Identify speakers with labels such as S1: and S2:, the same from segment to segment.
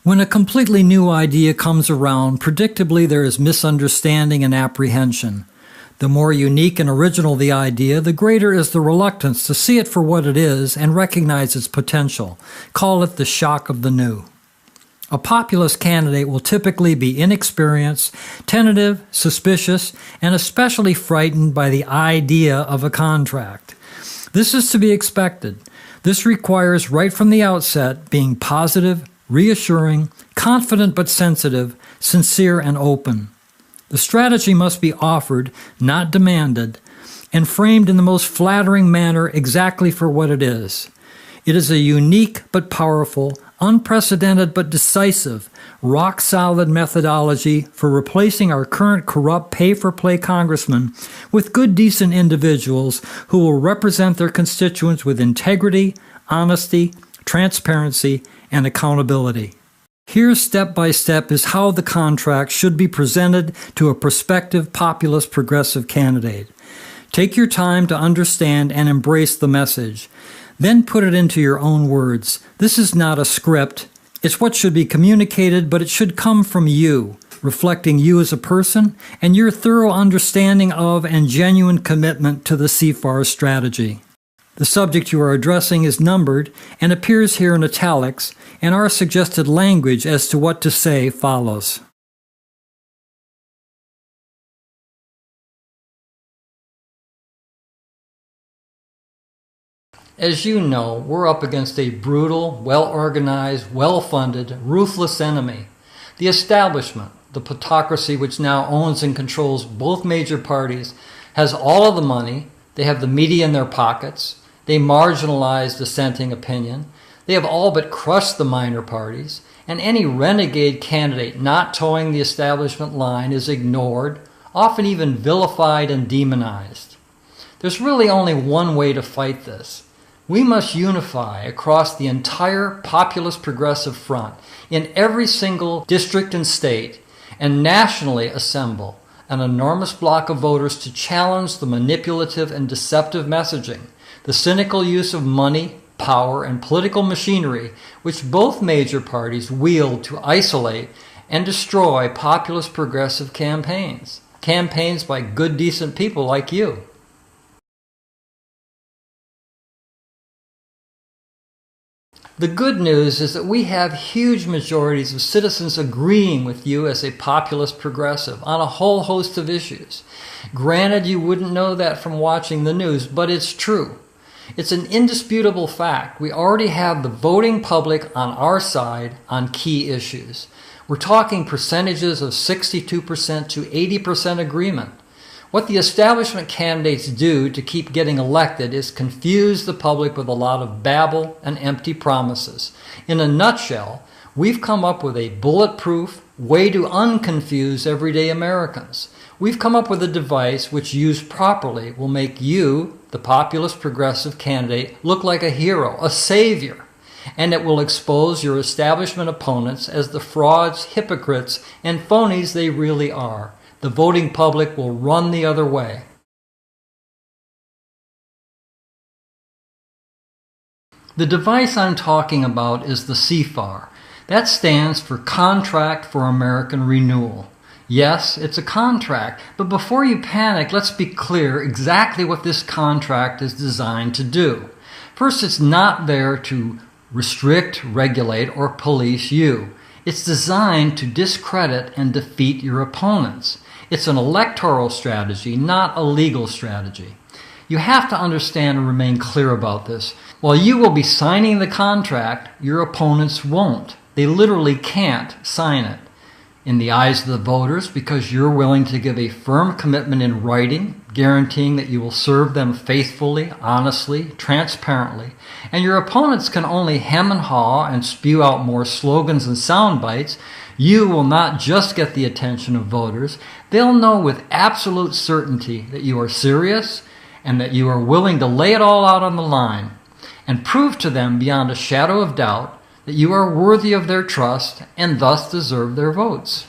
S1: When a completely new idea comes around, predictably there is misunderstanding and apprehension. The more unique and original the idea, the greater is the reluctance to see it for what it is and recognize its potential. Call it the shock of the new. A populist candidate will typically be inexperienced, tentative, suspicious, and especially frightened by the idea of a contract. This is to be expected. This requires right from the outset being positive, reassuring, confident but sensitive, sincere and open. The strategy must be offered, not demanded, and framed in the most flattering manner exactly for what it is. It is a unique but powerful, unprecedented but decisive, rock-solid methodology for replacing our current corrupt pay-for-play congressmen with good, decent individuals who will represent their constituents with integrity, honesty, transparency, and accountability. Here, step by step, is how the contract should be presented to a prospective populist progressive candidate. Take your time to understand and embrace the message. Then put it into your own words. This is not a script. It's what should be communicated, but it should come from you, reflecting you as a person and your thorough understanding of and genuine commitment to the CFAR strategy. The subject you are addressing is numbered and appears here in italics, and our suggested language as to what to say follows. As you know, we're up against a brutal, well-organized, well-funded, ruthless enemy. The establishment, the plutocracy which now owns and controls both major parties, has all of the money, they have the media in their pockets, they marginalize dissenting opinion, they have all but crushed the minor parties, and any renegade candidate not towing the establishment line is ignored, often even vilified and demonized. There's really only one way to fight this. We must unify across the entire populist progressive front in every single district and state and nationally assemble an enormous block of voters to challenge the manipulative and deceptive messaging, the cynical use of money, power, and political machinery which both major parties wield to isolate and destroy populist progressive campaigns by good, decent people like you. The good news is that we have huge majorities of citizens agreeing with you as a populist progressive on a whole host of issues. Granted, you wouldn't know that from watching the news, but it's true. It's an indisputable fact. We already have the voting public on our side on key issues. We're talking percentages of 62% to 80% agreement. What the establishment candidates do to keep getting elected is confuse the public with a lot of babble and empty promises. In a nutshell, we've come up with a bulletproof way to unconfuse everyday Americans. We've come up with a device which, used properly, will make you, the populist progressive candidate, look like a hero, a savior, and it will expose your establishment opponents as the frauds, hypocrites, and phonies they really are. The voting public will run the other way. The device I'm talking about is the CFAR. That stands for Contract For American Renewal. Yes, it's a contract, but before you panic, let's be clear exactly what this contract is designed to do. First, it's not there to restrict, regulate, or police you. It's designed to discredit and defeat your opponents. It's an electoral strategy, not a legal strategy. You have to understand and remain clear about this. While you will be signing the contract, your opponents won't. They literally can't sign it. In the eyes of the voters, because you're willing to give a firm commitment in writing, guaranteeing that you will serve them faithfully, honestly, transparently, and your opponents can only hem and haw and spew out more slogans and sound bites, you will not just get the attention of voters, they'll know with absolute certainty that you are serious and that you are willing to lay it all out on the line and prove to them beyond a shadow of doubt that you are worthy of their trust and thus deserve their votes.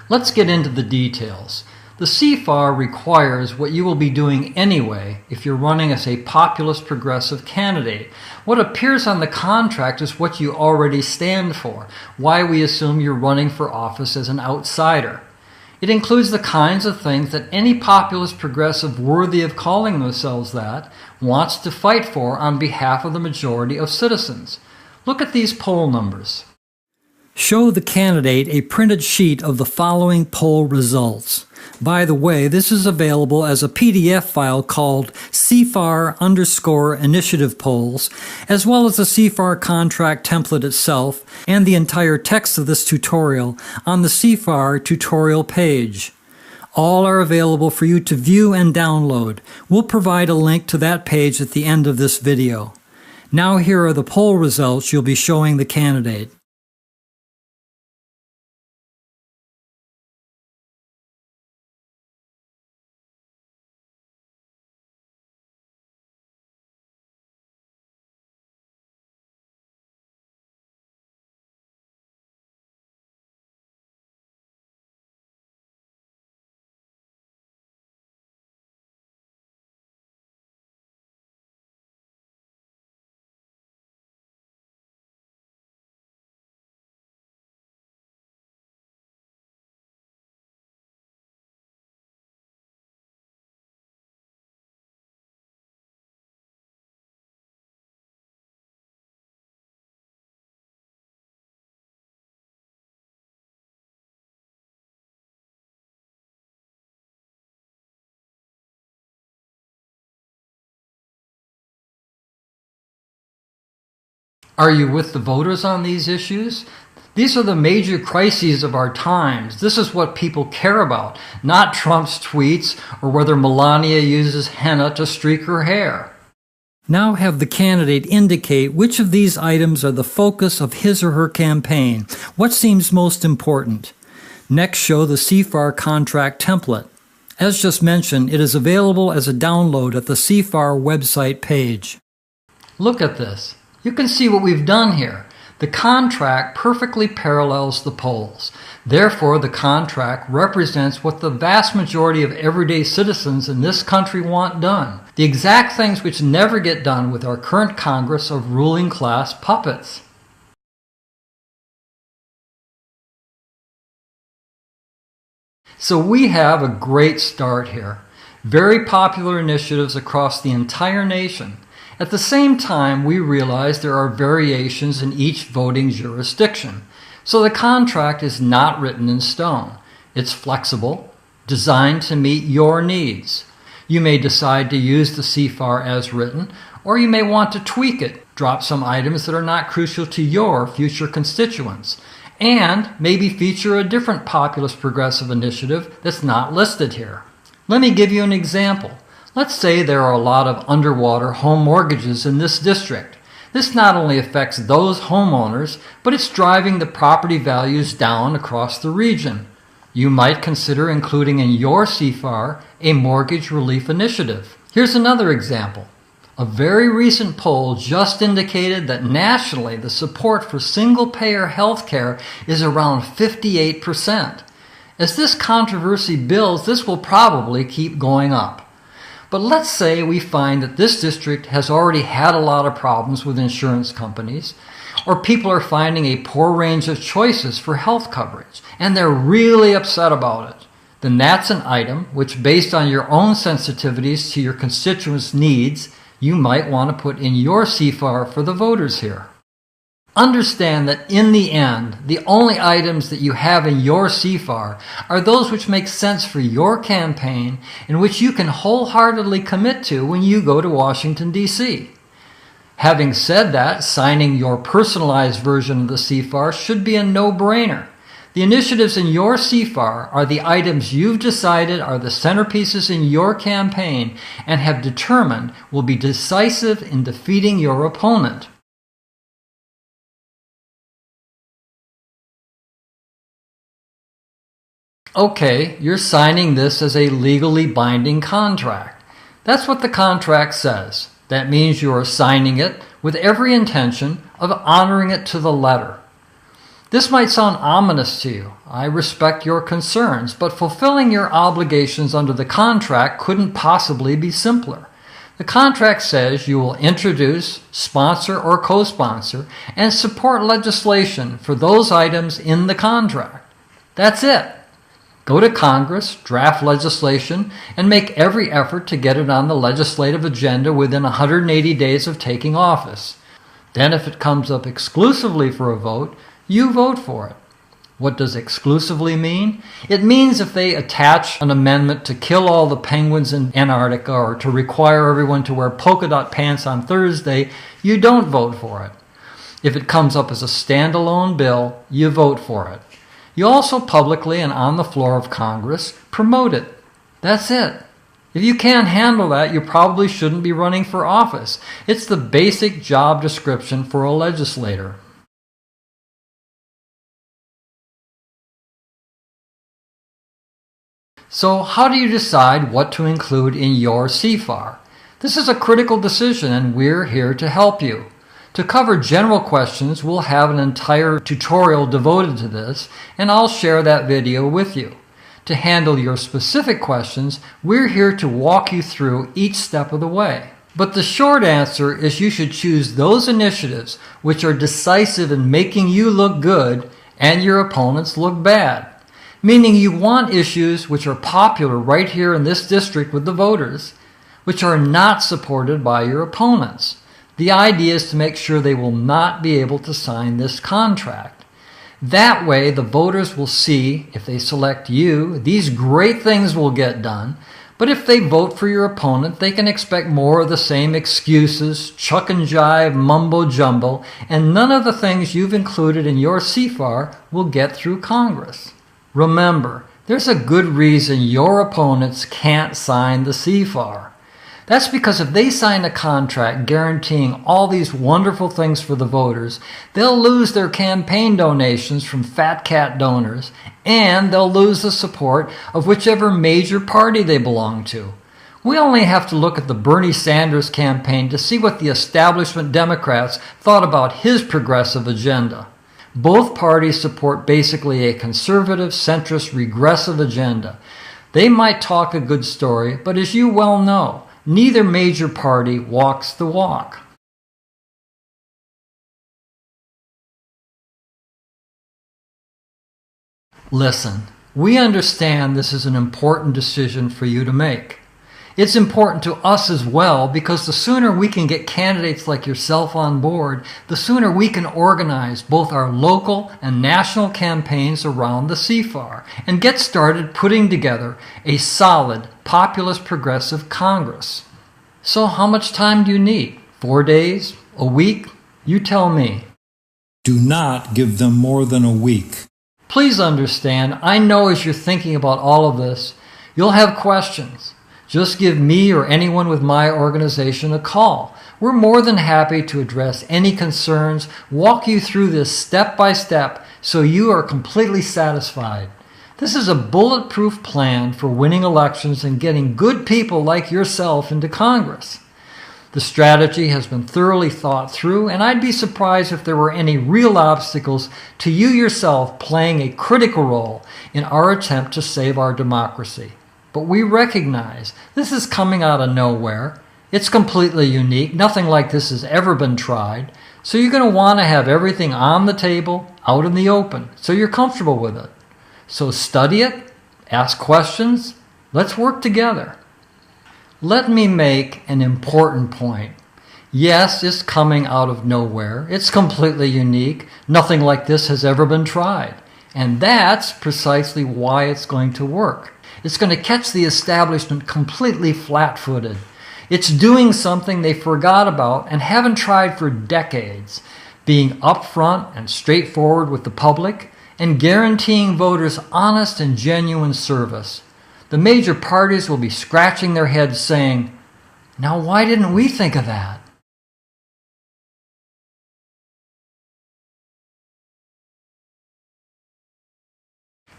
S1: Let's get into the details. The CFAR requires what you will be doing anyway if you're running as a populist progressive candidate. What appears on the contract is what you already stand for, why we assume you're running for office as an outsider. It includes the kinds of things that any populist progressive worthy of calling themselves that wants to fight for on behalf of the majority of citizens. Look at these poll numbers. Show the candidate a printed sheet of the following poll results. By the way, this is available as a PDF file called CFAR_initiative polls, as well as the CFAR contract template itself and the entire text of this tutorial on the CFAR tutorial page. All are available for you to view and download. We'll provide a link to that page at the end of this video. Now here are the poll results you'll be showing the candidate. Are you with the voters on these issues? These are the major crises of our times. This is what people care about, not Trump's tweets or whether Melania uses henna to streak her hair. Now have the candidate indicate which of these items are the focus of his or her campaign. What seems most important? Next, show the CFAR contract template. As just mentioned, it is available as a download at the CFAR website page. Look at this. You can see what we've done here. The contract perfectly parallels the polls. Therefore, the contract represents what the vast majority of everyday citizens in this country want done. The exact things which never get done with our current Congress of ruling class puppets. So we have a great start here. Very popular initiatives across the entire nation. At the same time, we realize there are variations in each voting jurisdiction. So the contract is not written in stone. It's flexible, designed to meet your needs. You may decide to use the CFAR as written, or you may want to tweak it, drop some items that are not crucial to your future constituents, and maybe feature a different populist progressive initiative that's not listed here. Let me give you an example. Let's say there are a lot of underwater home mortgages in this district. This not only affects those homeowners, but it's driving the property values down across the region. You might consider including in your CFAR a mortgage relief initiative. Here's another example. A very recent poll just indicated that nationally the support for single-payer health care is around 58%. As this controversy builds, this will probably keep going up. But let's say we find that this district has already had a lot of problems with insurance companies, or people are finding a poor range of choices for health coverage, and they're really upset about it. Then that's an item which, based on your own sensitivities to your constituents' needs, you might want to put in your CFAR for the voters here. Understand that in the end, the only items that you have in your CFAR are those which make sense for your campaign and which you can wholeheartedly commit to when you go to Washington, D.C. Having said that, signing your personalized version of the CFAR should be a no-brainer. The initiatives in your CFAR are the items you've decided are the centerpieces in your campaign and have determined will be decisive in defeating your opponent. Okay, you're signing this as a legally binding contract. That's what the contract says. That means you are signing it with every intention of honoring it to the letter. This might sound ominous to you. I respect your concerns, but fulfilling your obligations under the contract couldn't possibly be simpler. The contract says you will introduce, sponsor, or co-sponsor and support legislation for those items in the contract. That's it. Go to Congress, draft legislation, and make every effort to get it on the legislative agenda within 180 days of taking office. Then if it comes up exclusively for a vote, you vote for it. What does exclusively mean? It means if they attach an amendment to kill all the penguins in Antarctica or to require everyone to wear polka dot pants on Thursday, you don't vote for it. If it comes up as a standalone bill, you vote for it. You also publicly and on the floor of Congress promote it. That's it. If you can't handle that, you probably shouldn't be running for office. It's the basic job description for a legislator. So how do you decide what to include in your CFAR? This is a critical decision and we're here to help you. To cover general questions, we'll have an entire tutorial devoted to this, and I'll share that video with you. To handle your specific questions, we're here to walk you through each step of the way. But the short answer is you should choose those initiatives which are decisive in making you look good and your opponents look bad. Meaning you want issues which are popular right here in this district with the voters, which are not supported by your opponents. The idea is to make sure they will not be able to sign this contract. That way, the voters will see, if they select you, these great things will get done, but if they vote for your opponent, they can expect more of the same excuses, chuck and jive, mumbo-jumbo, and none of the things you've included in your CFAR will get through Congress. Remember, there's a good reason your opponents can't sign the CFAR. That's because if they sign a contract guaranteeing all these wonderful things for the voters, they'll lose their campaign donations from fat cat donors, and they'll lose the support of whichever major party they belong to. We only have to look at the Bernie Sanders campaign to see what the establishment Democrats thought about his progressive agenda. Both parties support basically a conservative, centrist, regressive agenda. They might talk a good story, but as you well know, neither major party walks the walk. Listen, we understand this is an important decision for you to make. It's important to us as well because the sooner we can get candidates like yourself on board, the sooner we can organize both our local and national campaigns around the CFAR and get started putting together a solid, populist, progressive Congress. So how much time do you need? 4 days? A week? You tell me.
S2: Do not give them more than a week.
S1: Please understand, I know as you're thinking about all of this, you'll have questions. Just give me or anyone with my organization a call. We're more than happy to address any concerns, walk you through this step by step so you are completely satisfied. This is a bulletproof plan for winning elections and getting good people like yourself into Congress. The strategy has been thoroughly thought through, and I'd be surprised if there were any real obstacles to you yourself playing a critical role in our attempt to save our democracy. But we recognize this is coming out of nowhere. It's completely unique. Nothing like this has ever been tried. So you're going to want to have everything on the table, out in the open, so you're comfortable with it. So study it, ask questions, let's work together. Let me make an important point. Yes, it's coming out of nowhere. It's completely unique. Nothing like this has ever been tried. And that's precisely why it's going to work. It's going to catch the establishment completely flat-footed. It's doing something they forgot about and haven't tried for decades, being upfront and straightforward with the public and guaranteeing voters honest and genuine service. The major parties will be scratching their heads saying, "Now why didn't we think of that?"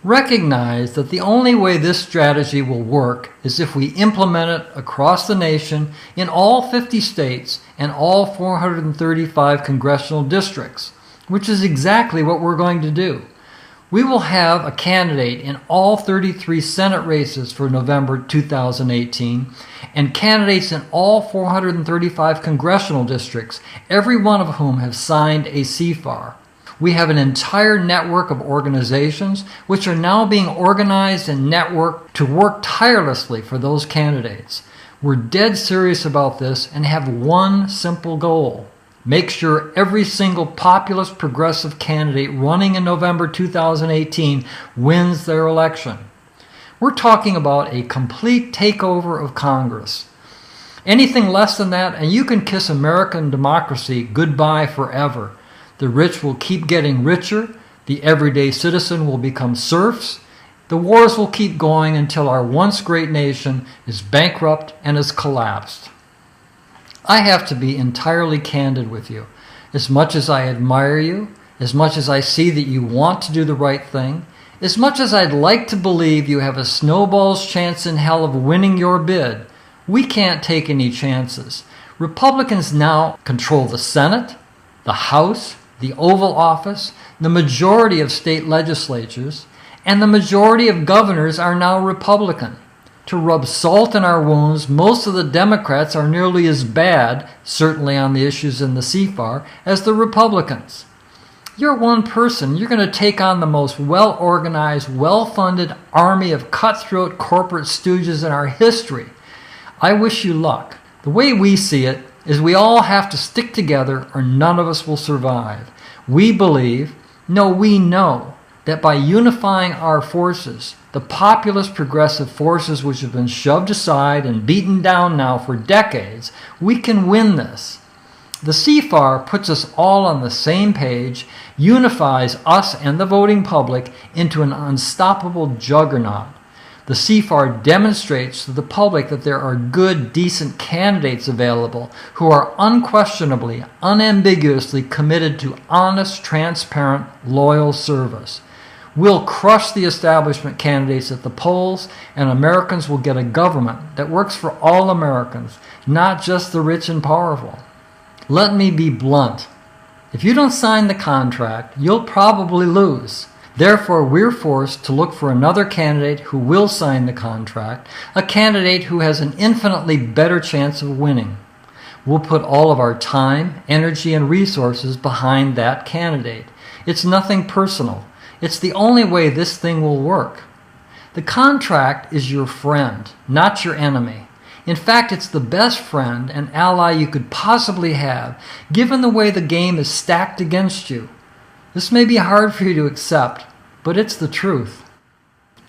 S1: Recognize that the only way this strategy will work is if we implement it across the nation in all 50 states and all 435 congressional districts. which is exactly what we're going to do. We will have a candidate in all 33 Senate races for November 2018 and candidates in all 435 congressional districts, every one of whom have signed a CFAR. We have an entire network of organizations which are now being organized and networked to work tirelessly for those candidates. We're dead serious about this and have one simple goal. Make sure every single populist progressive candidate running in November 2018 wins their election. We're talking about a complete takeover of Congress. Anything less than that, and you can kiss American democracy goodbye forever. The rich will keep getting richer, the everyday citizen will become serfs, the wars will keep going until our once great nation is bankrupt and has collapsed. I have to be entirely candid with you. As much as I admire you, as much as I see that you want to do the right thing, as much as I'd like to believe you have a snowball's chance in hell of winning your bid, we can't take any chances. Republicans now control the Senate, the House, the Oval Office, the majority of state legislatures, and the majority of governors are now Republican. To rub salt in our wounds, most of the Democrats are nearly as bad, certainly on the issues in the CFAR, as the Republicans. You're one person. You're going to take on the most well-organized, well-funded army of cutthroat corporate stooges in our history. I wish you luck. The way we see it is we all have to stick together or none of us will survive. We believe, no, we know, that by unifying our forces, the populist progressive forces which have been shoved aside and beaten down now for decades, we can win this. The CFAR puts us all on the same page, unifies us and the voting public into an unstoppable juggernaut. The CFAR demonstrates to the public that there are good, decent candidates available who are unquestionably, unambiguously committed to honest, transparent, loyal service. We'll crush the establishment candidates at the polls, and Americans will get a government that works for all Americans, not just the rich and powerful. Let me be blunt. If you don't sign the contract, you'll probably lose. Therefore, we're forced to look for another candidate who will sign the contract, a candidate who has an infinitely better chance of winning. We'll put all of our time, energy, and resources behind that candidate. It's nothing personal. It's the only way this thing will work. The contract is your friend, not your enemy. In fact, it's the best friend and ally you could possibly have, given the way the game is stacked against you. This may be hard for you to accept, but it's the truth.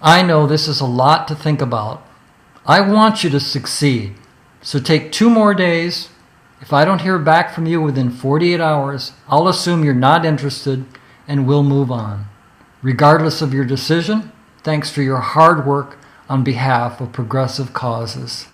S1: I know this is a lot to think about. I want you to succeed. So take 2 more days. If I don't hear back from you within 48 hours, I'll assume you're not interested and we'll move on. Regardless of your decision, thanks for your hard work on behalf of progressive causes.